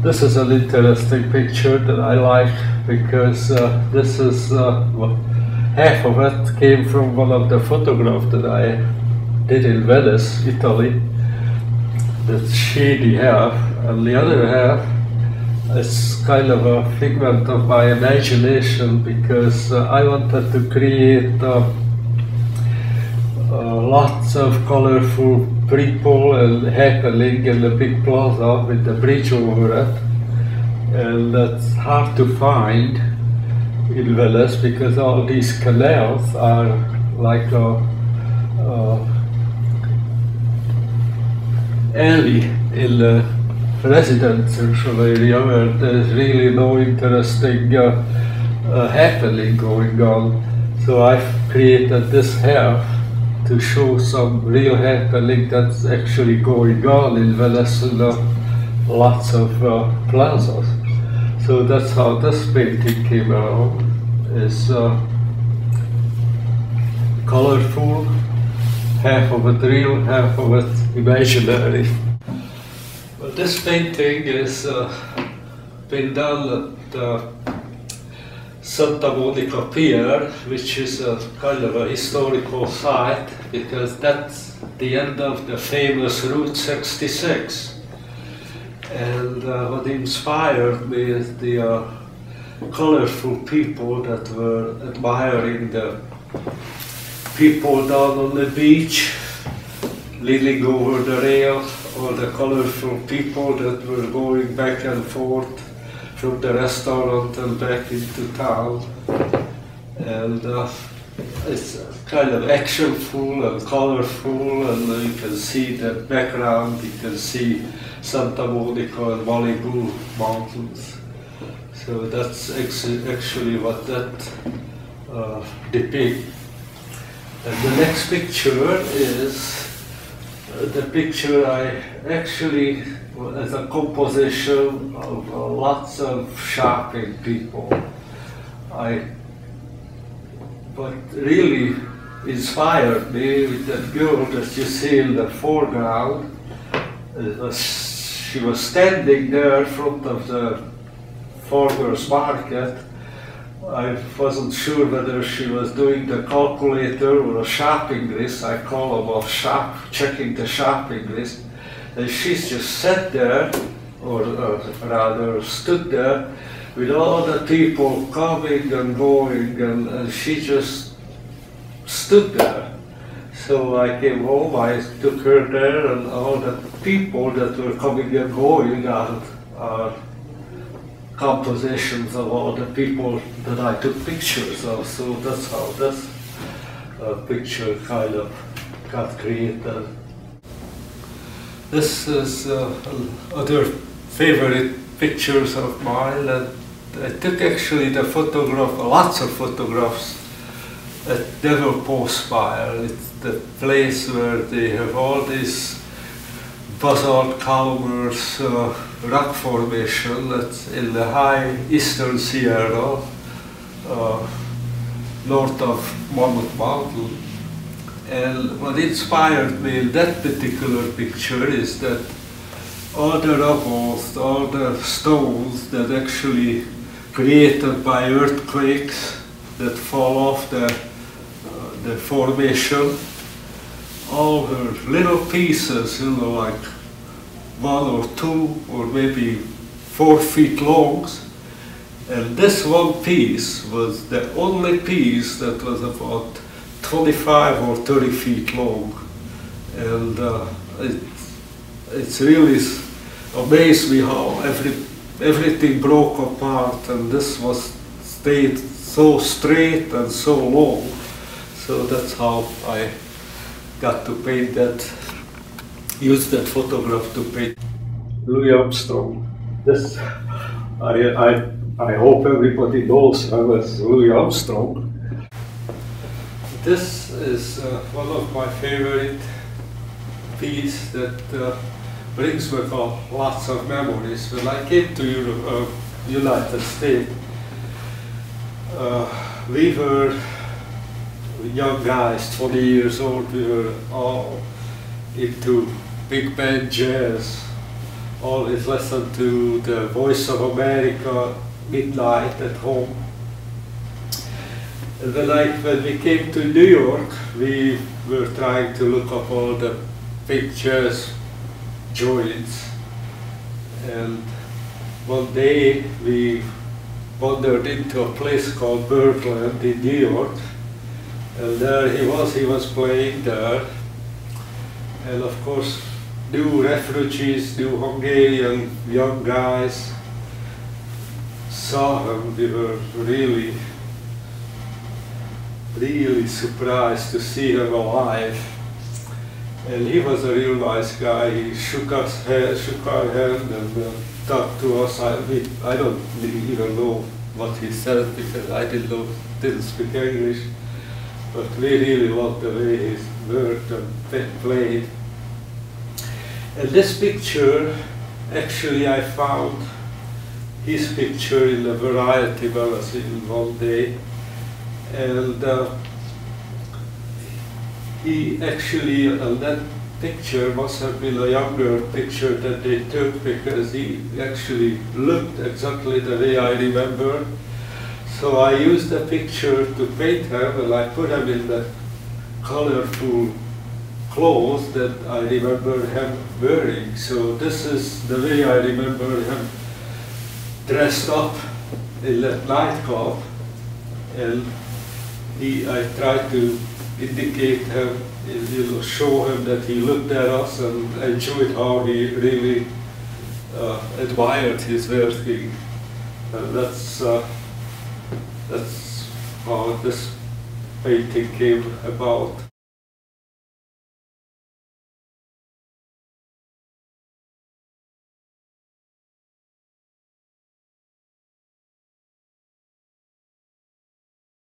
This is an interesting picture that I like because this is half of it came from one of the photographs that I did in Venice, Italy. The shady half, and the other half is kind of a figment of my imagination because I wanted to create lots of colorful people and happening in the big plaza with the bridge over it, and that's hard to find in Venice because all these canals are like a alley in the residential area where there's really no interesting happening going on. So I've created this half to show some real happening that's actually going on in Venice in lots of plazas. So that's how this painting came around. It's colorful, half of it real, half of it imaginary. But this painting is been done at the Santa Monica Pier, which is a kind of a historical site because that's the end of the famous Route 66. And what inspired me is the colorful people that were admiring the people down on the beach, leaning over the rail, or the colorful people that were going back and forth from the restaurant and back into town. And it's kind of actionful and colorful, and you can see the background, you can see Santa Monica and Malibu mountains. So that's actually what that depicts. And the next picture is the picture I actually, as a composition of lots of shopping people. What really inspired me with that girl that you see in the foreground. She was standing there in front of the farmer's market. I wasn't sure whether she was doing the calculator or a shopping list. I call them checking the shopping list. And she just sat there, or rather stood there, with all the people coming and going, and she just stood there. So I came home, I took her there, and all the people that were coming and going are compositions of all the people that I took pictures of. So that's how this picture kind of got created. This is other favorite pictures of mine, and I took actually the photograph, lots of photographs at Devil Post Spire. It's the place where they have all these basalt columns, rock formation that's in the high eastern Sierra, north of Mammoth Mountain. And what inspired me in that particular picture is that all the rubble, all the stones that actually created by earthquakes that fall off the formation, all the little pieces, you know, like 1 or 2 or maybe 4 feet long. And this one piece was the only piece that was about 25 or 30 feet long. And it's really amazed me how everything broke apart, and this was stayed so straight and so long. So that's how I got to paint that, use that photograph to paint Louis Armstrong. This, I hope everybody knows him as Louis Armstrong. This is one of my favorite pieces that brings back lots of memories. When I came to United States, we were young guys, 20 years old. We were all into big band jazz, always listened to the Voice of America midnight at home. And when we came to New York, we were trying to look up all the pictures, joints, and one day we wandered into a place called Birdland in New York, and there he was playing there, and of course new refugees, new Hungarian young guys saw him. We were really surprised to see him alive. And he was a real nice guy. He shook our hand and talked to us. I don't even know what he said because I didn't speak English. But we really loved the way he worked and played. And this picture, actually I found his picture in a Variety magazine one day. And he actually, on that picture, must have been a younger picture that they took, because he actually looked exactly the way I remember. So I used the picture to paint him, and I put him in the colorful clothes that I remember him wearing. So this is the way I remember him dressed up in that nightclub. And I tried to indicate him, show him that he looked at us and enjoyed how he really admired his working. And that's how this painting came about.